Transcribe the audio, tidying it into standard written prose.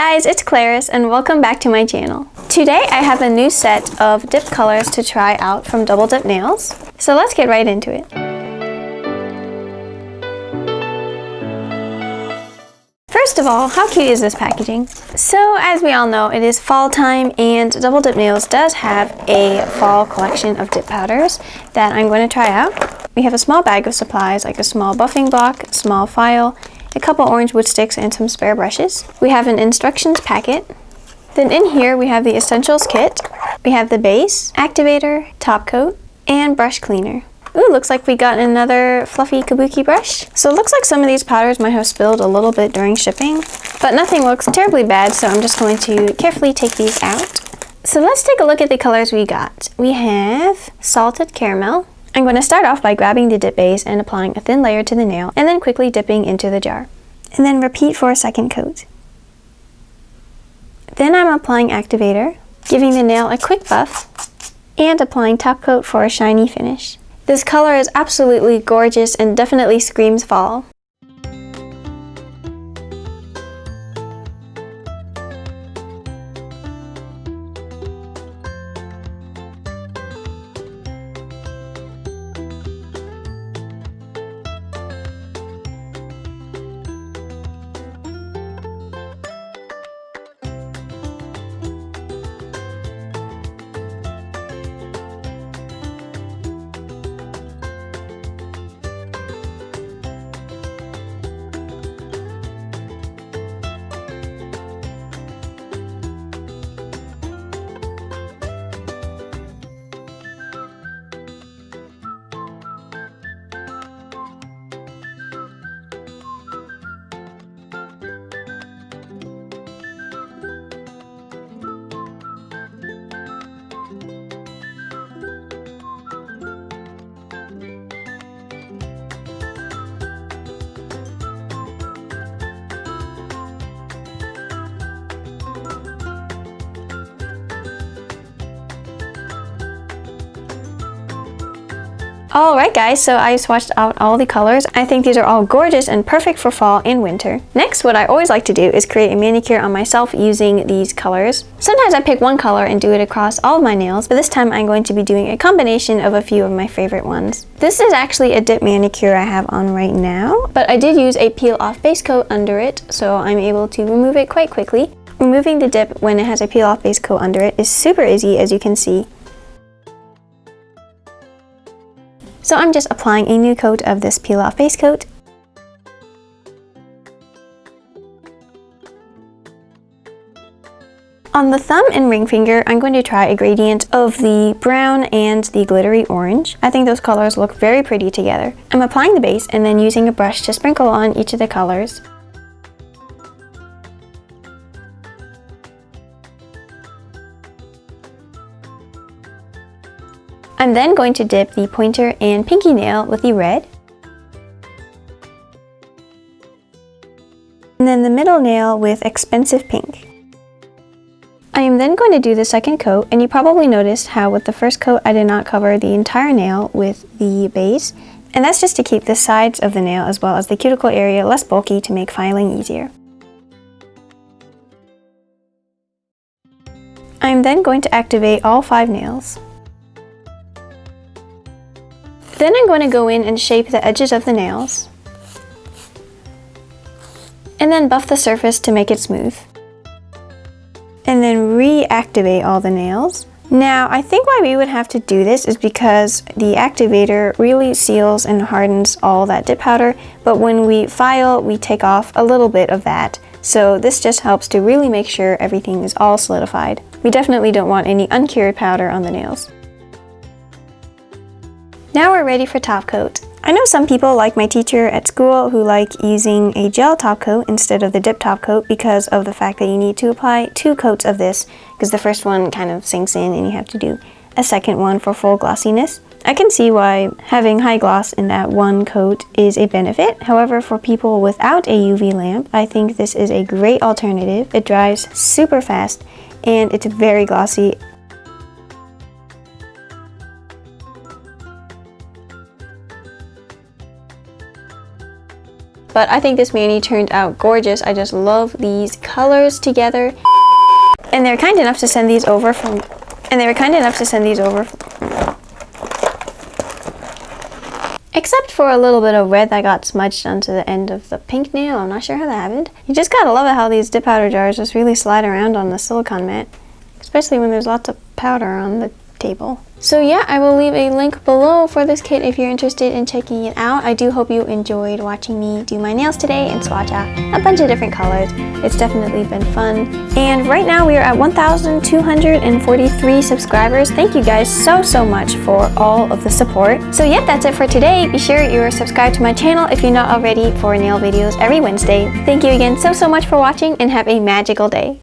guys, it's Claris and welcome back to my channel. Today I have a new set of dip colors to try out from Double Dip Nails. So let's get right into it. First of all, how cute is this packaging? So as we all know, it is fall time and Double Dip Nails does have a fall collection of dip powders that I'm going to try out. We have a small bag of supplies like a small buffing block, a small file, a couple orange wood sticks, and some spare brushes. We have an instructions packet. Then in here we have the essentials kit. We have the base, activator, top coat, and brush cleaner. Ooh, looks like we got another fluffy kabuki brush. So it looks like some of these powders might have spilled a little bit during shipping, but nothing looks terribly bad, so I'm just going to carefully take these out. So let's take a look at the colors we got. We have salted caramel. I'm going to start off by grabbing the dip base and applying a thin layer to the nail, and then quickly dipping into the jar. And then repeat for a second coat. Then I'm applying activator, giving the nail a quick buff, and applying top coat for a shiny finish. This color is absolutely gorgeous and definitely screams fall. Alright guys, so I swatched out all the colors. I think these are all gorgeous and perfect for fall and winter. Next, what I always like to do is create a manicure on myself using these colors. Sometimes I pick one color and do it across all of my nails, but this time I'm going to be doing a combination of a few of my favorite ones. This is actually a dip manicure I have on right now, but I did use a peel-off base coat under it, so I'm able to remove it quite quickly. Removing the dip when it has a peel-off base coat under it is super easy, as you can see. So I'm just applying a new coat of this peel-off base coat. On the thumb and ring finger, I'm going to try a gradient of the brown and the glittery orange. I think those colors look very pretty together. I'm applying the base and then using a brush to sprinkle on each of the colors. I'm then going to dip the pointer and pinky nail with the red. And then the middle nail with expensive pink. I am then going to do the second coat, and you probably noticed how with the first coat I did not cover the entire nail with the base. And that's just to keep the sides of the nail as well as the cuticle area less bulky to make filing easier. I am then going to activate all 5 nails. Then I'm going to go in and shape the edges of the nails, and then buff the surface to make it smooth. And then reactivate all the nails. Now, I think why we would have to do this is because the activator really seals and hardens all that dip powder, but when we file, we take off a little bit of that. So this just helps to really make sure everything is all solidified. We definitely don't want any uncured powder on the nails. Now we're ready for top coat. I know some people, like my teacher at school, who like using a gel top coat instead of the dip top coat because of the fact that you need to apply 2 coats of this because the first one kind of sinks in and you have to do a second one for full glossiness. I can see why having high gloss in that one coat is a benefit. However, for people without a UV lamp, I think this is a great alternative. It dries super fast and it's very glossy. but I think this mani turned out gorgeous. I just love these colors together. And they were kind enough to send these over except for a little bit of red that got smudged onto the end of the pink nail. I'm not sure how that happened. You just gotta love it how these dip powder jars just really slide around on the silicone mat, especially when there's lots of powder on the table. So yeah, I will leave a link below for this kit if you're interested in checking it out. I do hope you enjoyed watching me do my nails today and swatch out a bunch of different colors. It's definitely been fun. And right now we are at 1,243 subscribers. Thank you guys so much for all of the support. So yeah, that's it for today. Be sure you are subscribed to my channel if you're not already for nail videos every Wednesday. Thank you again so much for watching and have a magical day.